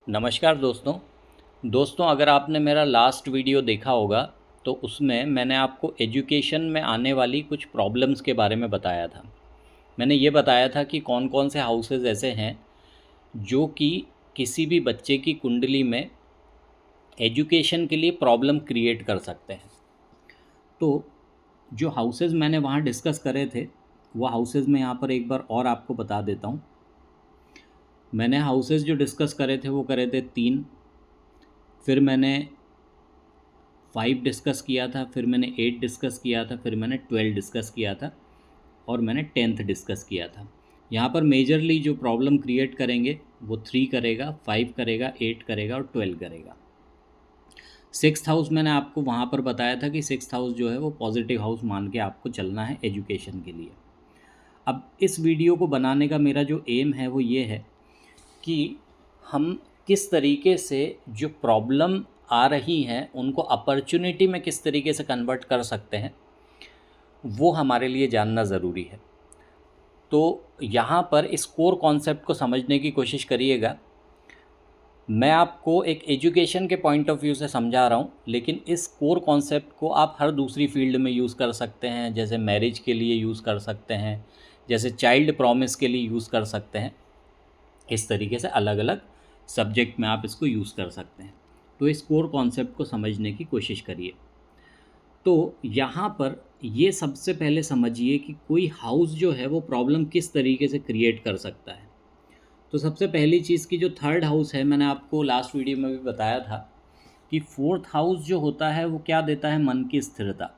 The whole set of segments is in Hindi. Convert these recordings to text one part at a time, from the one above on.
नमस्कार दोस्तों अगर आपने मेरा लास्ट वीडियो देखा होगा तो उसमें मैंने आपको एजुकेशन में आने वाली कुछ प्रॉब्लम्स के बारे में बताया था। मैंने ये बताया था कि कौन कौन से हाउसेस ऐसे हैं जो कि किसी भी बच्चे की कुंडली में एजुकेशन के लिए प्रॉब्लम क्रिएट कर सकते हैं। तो जो हाउसेस मैंने वहाँ डिस्कस करे थे वो हाउसेस मैं यहाँ पर एक बार और आपको बता देता हूँ। मैंने हाउसेस जो डिस्कस करे थे वो करे थे 3, फिर मैंने 5 डिस्कस किया था, फिर मैंने 8 डिस्कस किया था, फिर मैंने 12 डिस्कस किया था और मैंने 10th डिस्कस किया था। यहाँ पर मेजरली जो प्रॉब्लम क्रिएट करेंगे वो 3 करेगा, 5 करेगा, 8 करेगा और 12 करेगा। 6th हाउस मैंने आपको वहाँ पर बताया था कि 6th हाउस जो है वो पॉजिटिव हाउस मान के आपको चलना है एजुकेशन के लिए। अब इस वीडियो को बनाने का मेरा जो एम है वो ये है कि हम किस तरीके से जो प्रॉब्लम आ रही हैं उनको अपॉर्चुनिटी में किस तरीके से कन्वर्ट कर सकते हैं वो हमारे लिए जानना ज़रूरी है। तो यहाँ पर इस कोर कॉन्सेप्ट को समझने की कोशिश करिएगा। मैं आपको एक एजुकेशन के पॉइंट ऑफ व्यू से समझा रहा हूँ, लेकिन इस कोर कॉन्सेप्ट को आप हर दूसरी फील्ड में यूज़ कर सकते हैं। जैसे मैरिज के लिए यूज़ कर सकते हैं, जैसे चाइल्ड प्रॉमिस के लिए यूज़ कर सकते हैं। इस तरीके से अलग अलग सब्जेक्ट में आप इसको यूज़ कर सकते हैं। तो इस कोर कॉन्सेप्ट को समझने की कोशिश करिए। तो यहाँ पर ये सबसे पहले समझिए कि कोई हाउस जो है वो प्रॉब्लम किस तरीके से क्रिएट कर सकता है। तो सबसे पहली चीज़ की जो 3rd हाउस है, मैंने आपको लास्ट वीडियो में भी बताया था कि 4th हाउस जो होता है वो क्या देता है, मन की स्थिरता।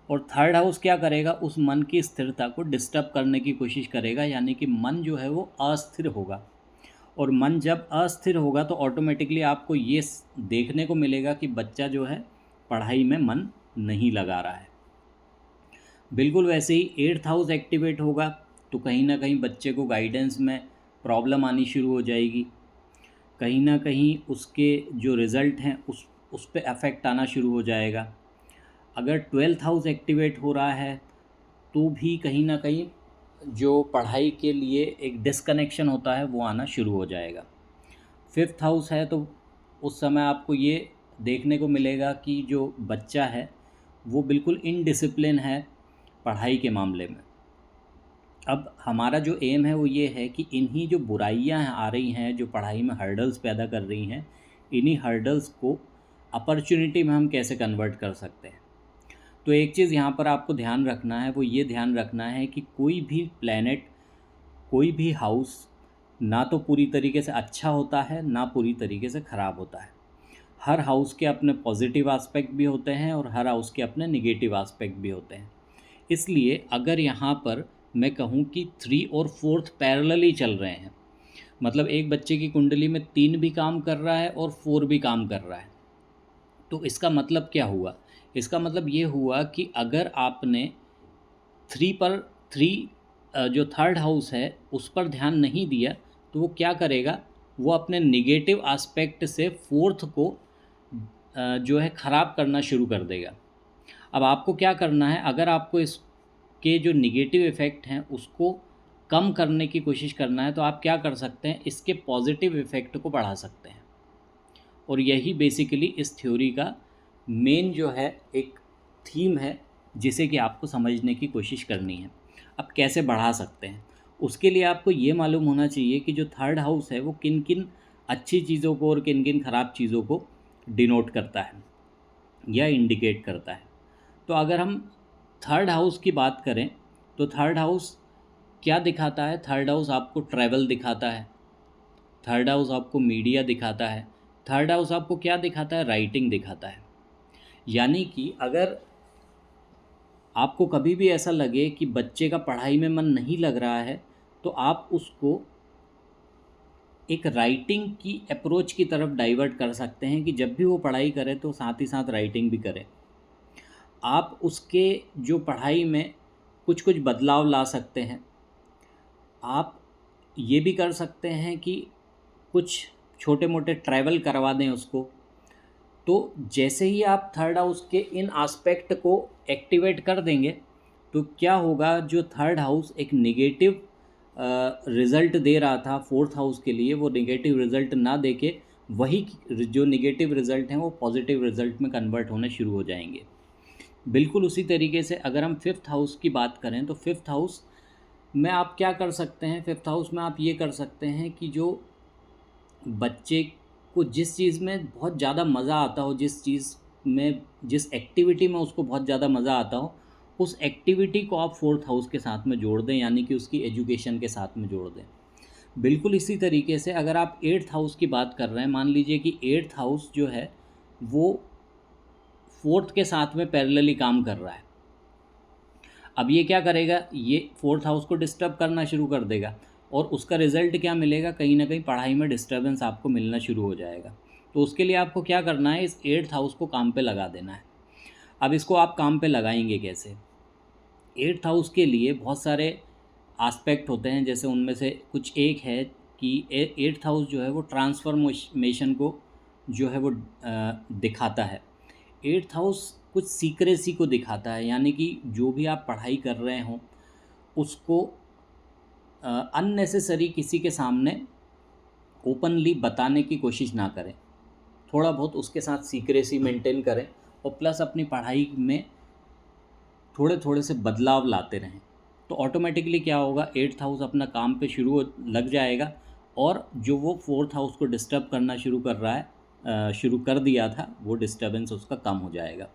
और 3rd हाउस क्या करेगा, उस मन की स्थिरता को डिस्टर्ब करने की कोशिश करेगा, यानी कि मन जो है वो अस्थिर होगा। और मन जब अस्थिर होगा तो ऑटोमेटिकली आपको ये देखने को मिलेगा कि बच्चा जो है पढ़ाई में मन नहीं लगा रहा है। बिल्कुल वैसे ही 8th हाउस एक्टिवेट होगा तो कहीं ना कहीं बच्चे को गाइडेंस में प्रॉब्लम आनी शुरू हो जाएगी। कहीं ना कहीं उसके जो रिज़ल्ट हैं उस पे अफेक्ट आना शुरू हो जाएगा। अगर 12th हाउस एक्टिवेट हो रहा है तो भी कहीं ना कहीं जो पढ़ाई के लिए एक डिस्कनेक्शन होता है वो आना शुरू हो जाएगा। 5th हाउस है तो उस समय आपको ये देखने को मिलेगा कि जो बच्चा है वो बिल्कुल इनडिसिप्लिन है पढ़ाई के मामले में। अब हमारा जो एम है वो ये है कि इन्हीं जो बुराइयां आ रही हैं, जो पढ़ाई में हर्डल्स पैदा कर रही हैं, इन्हीं हर्डल्स को अपॉर्चुनिटी में हम कैसे कन्वर्ट कर सकते हैं। तो एक चीज़ यहाँ पर आपको ध्यान रखना है, वो ये ध्यान रखना है कि कोई भी प्लैनेट, कोई भी हाउस ना तो पूरी तरीके से अच्छा होता है ना पूरी तरीके से ख़राब होता है। हर हाउस के अपने पॉजिटिव एस्पेक्ट भी होते हैं और हर हाउस के अपने निगेटिव एस्पेक्ट भी होते हैं। इसलिए अगर यहाँ पर मैं कहूँ कि 3 और 4th पैरेलली चल रहे हैं, मतलब एक बच्चे की कुंडली में 3 भी काम कर रहा है और 4 भी काम कर रहा है, तो इसका मतलब क्या हुआ? इसका मतलब ये हुआ कि अगर आपने 3 पर 3 जो 3rd हाउस है उस पर ध्यान नहीं दिया तो वो क्या करेगा, वो अपने निगेटिव एस्पेक्ट से 4th को जो है ख़राब करना शुरू कर देगा। अब आपको क्या करना है, अगर आपको इसके जो निगेटिव इफ़ेक्ट हैं उसको कम करने की कोशिश करना है तो आप क्या कर सकते हैं, इसके पॉजिटिव इफ़ेक्ट को बढ़ा सकते हैं। और यही बेसिकली इस थ्योरी का मेन जो है एक थीम है जिसे कि आपको समझने की कोशिश करनी है। अब कैसे बढ़ा सकते हैं, उसके लिए आपको ये मालूम होना चाहिए कि जो 3rd हाउस है वो किन किन अच्छी चीज़ों को और किन किन ख़राब चीज़ों को डिनोट करता है या इंडिकेट करता है। तो अगर हम 3rd हाउस की बात करें तो 3rd हाउस क्या दिखाता है? 3rd हाउस आपको ट्रैवल दिखाता है, 3rd हाउस आपको मीडिया दिखाता है, 3rd हाउस आपको क्या दिखाता है? राइटिंग दिखाता है। यानी कि अगर आपको कभी भी ऐसा लगे कि बच्चे का पढ़ाई में मन नहीं लग रहा है तो आप उसको एक राइटिंग की अप्रोच की तरफ डाइवर्ट कर सकते हैं कि जब भी वो पढ़ाई करे तो साथ ही साथ राइटिंग भी करे। आप उसके जो पढ़ाई में कुछ कुछ बदलाव ला सकते हैं। आप ये भी कर सकते हैं कि कुछ छोटे मोटे ट्रैवल करवा दें उसको। तो जैसे ही आप 3rd हाउस के इन एस्पेक्ट को एक्टिवेट कर देंगे तो क्या होगा, जो 3rd हाउस एक नेगेटिव रिज़ल्ट दे रहा था 4th हाउस के लिए, वो नेगेटिव रिज़ल्ट ना दे के वही जो नेगेटिव रिज़ल्ट हैं वो पॉजिटिव रिज़ल्ट में कन्वर्ट होने शुरू हो जाएंगे। बिल्कुल उसी तरीके से अगर हम फिफ्थ हाउस की बात करें तो फिफ्थ हाउस में आप क्या कर सकते हैं, फिफ्थ हाउस में आप ये कर सकते हैं कि जो बच्चे को जिस चीज़ में बहुत ज़्यादा मज़ा आता हो, जिस चीज़ में, जिस एक्टिविटी में उसको बहुत ज़्यादा मज़ा आता हो, उस एक्टिविटी को आप फोर्थ हाउस के साथ में जोड़ दें, यानी कि उसकी एजुकेशन के साथ में जोड़ दें। बिल्कुल इसी तरीके से अगर आप एट्थ हाउस की बात कर रहे हैं, मान लीजिए कि एट्थ हाउस जो है वो फोर्थ के साथ में पैरेलली काम कर रहा है। अब ये क्या करेगा, ये फोर्थ हाउस को डिस्टर्ब करना शुरू कर देगा और उसका रिज़ल्ट क्या मिलेगा, कहीं ना कहीं पढ़ाई में डिस्टर्बेंस आपको मिलना शुरू हो जाएगा। तो उसके लिए आपको क्या करना है, इस एट्थ हाउस को काम पे लगा देना है। अब इसको आप काम पे लगाएंगे कैसे? एट्थ हाउस के लिए बहुत सारे एस्पेक्ट होते हैं, जैसे उनमें से कुछ एक है कि एट्थ हाउस जो है वो ट्रांसफॉर्मेशन को जो है वो दिखाता है। एट्थ हाउस कुछ सीक्रेसी को दिखाता है, यानी कि जो भी आप पढ़ाई कर रहे हों उसको अननेसेसरी किसी के सामने ओपनली बताने की कोशिश ना करें, थोड़ा बहुत उसके साथ सीक्रेसी मेंटेन करें और प्लस अपनी पढ़ाई में थोड़े थोड़े से बदलाव लाते रहें। तो ऑटोमेटिकली क्या होगा, एट्थ हाउस अपना काम पे लग जाएगा और जो वो फोर्थ हाउस को डिस्टर्ब करना शुरू कर रहा है, शुरू कर दिया था, वो डिस्टर्बेंस उसका कम हो जाएगा।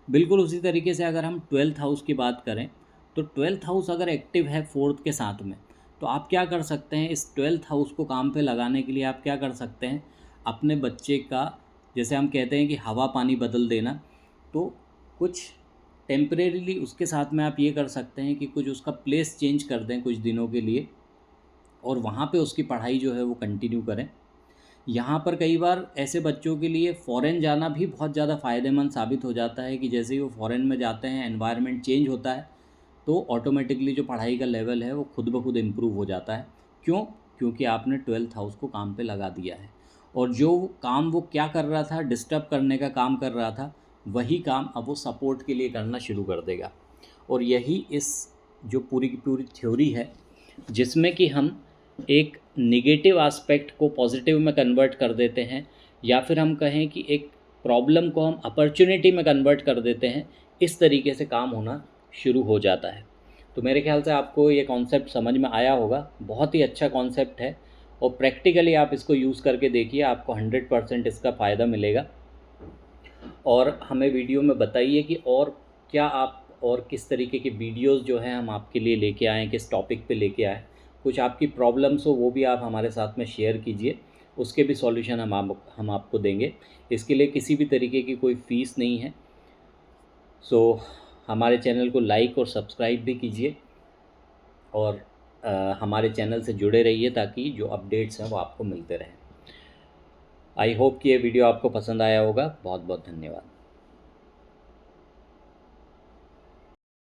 बिल्कुल उसी तरीके से अगर हम ट्वेल्थ हाउस की बात करें तो ट्वेल्थ हाउस अगर एक्टिव है फोर्थ के साथ में, तो आप क्या कर सकते हैं, इस ट्वेल्थ हाउस को काम पे लगाने के लिए आप क्या कर सकते हैं, अपने बच्चे का, जैसे हम कहते हैं कि हवा पानी बदल देना, तो कुछ टेम्परेरीली उसके साथ में आप ये कर सकते हैं कि कुछ उसका प्लेस चेंज कर दें कुछ दिनों के लिए और वहाँ पे उसकी पढ़ाई जो है वो कंटिन्यू करें। यहाँ पर कई बार ऐसे बच्चों के लिए फ़ॉरेन जाना भी बहुत ज़्यादा फ़ायदेमंद साबित हो जाता है कि जैसे ही वो फ़ॉरेन में जाते हैं, एनवायरनमेंट चेंज होता है तो ऑटोमेटिकली जो पढ़ाई का लेवल है वो खुद ब खुद इम्प्रूव हो जाता है। क्यों? क्योंकि आपने ट्वेल्थ हाउस को काम पे लगा दिया है और जो काम वो क्या कर रहा था, डिस्टर्ब करने का काम कर रहा था, वही काम अब वो सपोर्ट के लिए करना शुरू कर देगा। और यही इस जो पूरी की पूरी थ्योरी है जिसमें कि हम एक नेगेटिव एस्पेक्ट को पॉजिटिव में कन्वर्ट कर देते हैं, या फिर हम कहें कि एक प्रॉब्लम को हम अपॉर्चुनिटी में कन्वर्ट कर देते हैं, इस तरीके से काम होना शुरू हो जाता है। तो मेरे ख्याल से आपको ये कॉन्सेप्ट समझ में आया होगा। बहुत ही अच्छा कॉन्सेप्ट है और प्रैक्टिकली आप इसको यूज़ करके देखिए, आपको 100% इसका फ़ायदा मिलेगा। और हमें वीडियो में बताइए कि और क्या आप और किस तरीके के वीडियोस जो हैं हम आपके लिए लेके आएँ, किस टॉपिक पे लेके आएँ। कुछ आपकी प्रॉब्लम्स हो वो भी आप हमारे साथ में शेयर कीजिए, उसके भी सॉल्यूशन हम आपको देंगे। इसके लिए किसी भी तरीके की कोई फ़ीस नहीं है। सो हमारे चैनल को लाइक और सब्सक्राइब भी कीजिए और हमारे चैनल से जुड़े रहिए ताकि जो अपडेट्स हैं वो आपको मिलते रहें। आई होप कि ये वीडियो आपको पसंद आया होगा। बहुत बहुत धन्यवाद।